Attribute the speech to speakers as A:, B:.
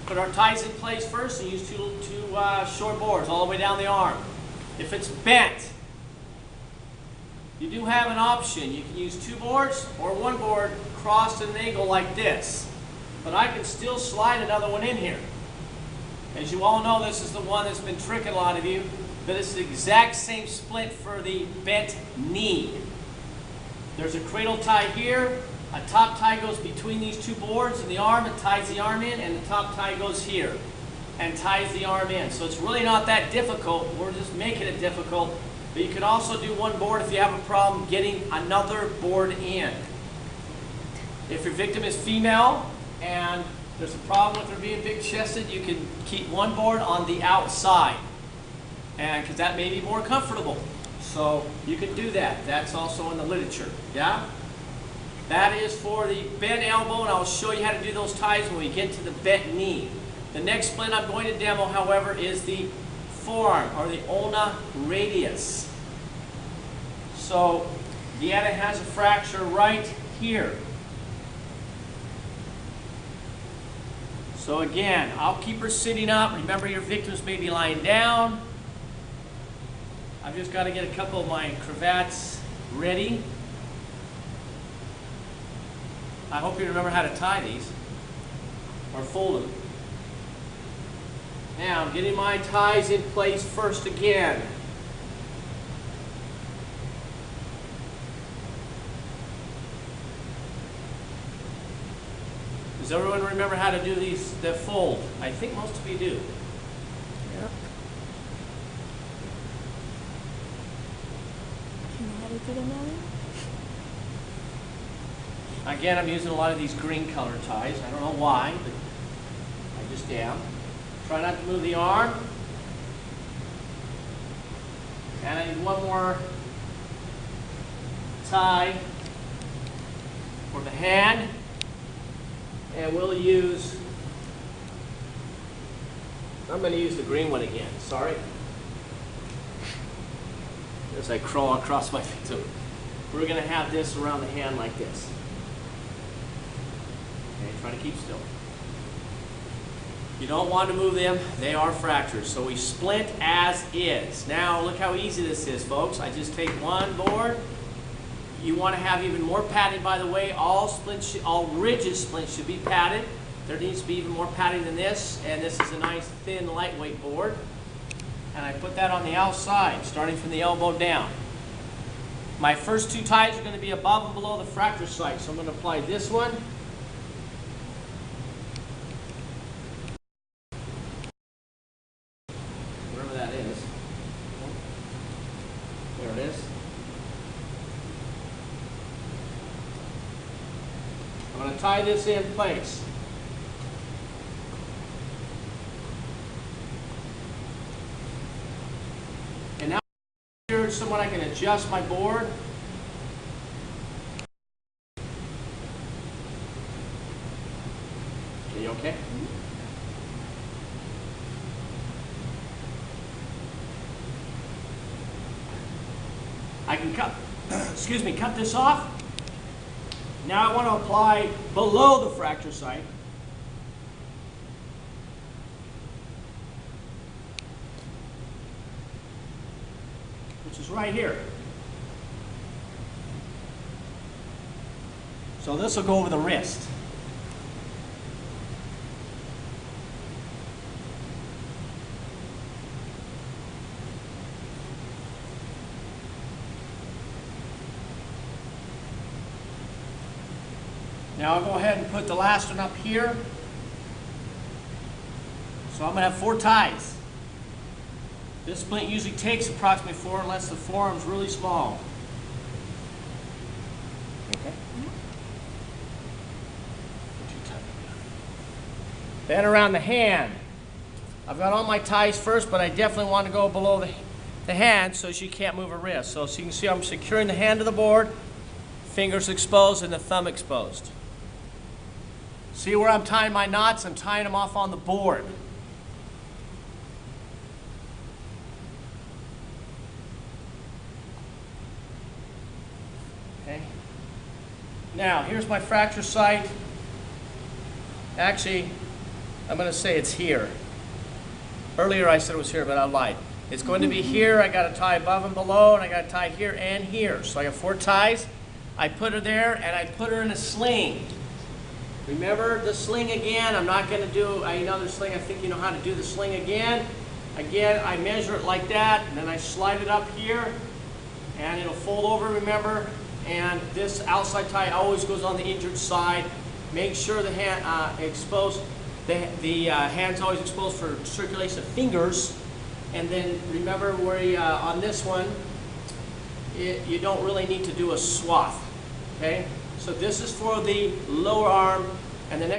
A: Put our ties in place first and use two short boards all the way down the arm. If it's bent, you do have an option. You can use 2 boards or 1 board crossed at an angle like this. But I can still slide another one in here. As you all know, this is the one that's been tricking a lot of you, but it's the exact same splint for the bent knee. There's a cradle tie here. A top tie goes between these 2 boards and the arm and ties the arm in, and the top tie goes here and ties the arm in. So it's really not that difficult. We're just making it difficult. But you can also do 1 board if you have a problem getting another board in. If your victim is female and there's a problem with her being big-chested, you can keep 1 board on the outside, and because that may be more comfortable. So you can do that. That's also in the literature. Yeah? That is for the bent elbow, and I'll show you how to do those ties when we get to the bent knee. The next splint I'm going to demo, however, is the forearm, or the ulna radius. So Deanna has a fracture right here. So again, I'll keep her sitting up. Remember, your victims may be lying down. I've just got to get a couple of my cravats ready. I hope you remember how to tie these, or fold them. Now, I'm getting my ties in place first again. Does everyone remember how to do these, the fold? I think most of you do.
B: Yep. Can I do them now?
A: Again, I'm using a lot of these green color ties. I don't know why, but I just am. Try not to move the arm. And I need 1 more tie for the hand. And we'll use, I'm going to use the green one again, sorry. As I crawl across my victim. We're going to have this around the hand like this. Okay, try to keep still. You don't want to move them, they are fractures. So we splint as is. Now look how easy this is, folks. I just take 1 board. You want to have even more padding, by the way. All rigid splints should be padded. There needs to be even more padding than this, and this is a nice thin lightweight board. And I put that on the outside, starting from the elbow down. My first 2 ties are going to be above and below the fracture site, so I'm going to apply this one. Wherever that is. There it is. I'm going to tie this in place. And now here's someone I can adjust my board. Are you okay? I can cut, excuse me, cut this off. Now I want to apply below the fracture site. Which is right here. So this will go over the wrist. Now I'll go ahead and put the last one up here. So I'm going to have 4 ties. This splint usually takes approximately 4 unless the forearm's really small. Okay. Then around the hand. I've got all my ties first, but I definitely want to go below the hand so she can't move her wrist. So as you can see, I'm securing the hand to the board, fingers exposed and the thumb exposed. See where I'm tying my knots? I'm tying them off on the board. Okay. Now, here's my fracture site. Actually, I'm going to say it's here. Earlier I said it was here, but I lied. It's going to be here. I got to tie above and below, and I got to tie here and here. So I got 4 ties. I put her there, and I put her in a sling. Remember the sling again. I'm not going to do another sling. I think you know how to do the sling again. Again, I measure it like that, and then I slide it up here, and it'll fold over, remember? And this outside tie always goes on the injured side. Make sure the hand exposed. The hand's always exposed for circulation of fingers. And then remember where you, on this one, you don't really need to do a swath. Okay? So this is for the lower arm, and the next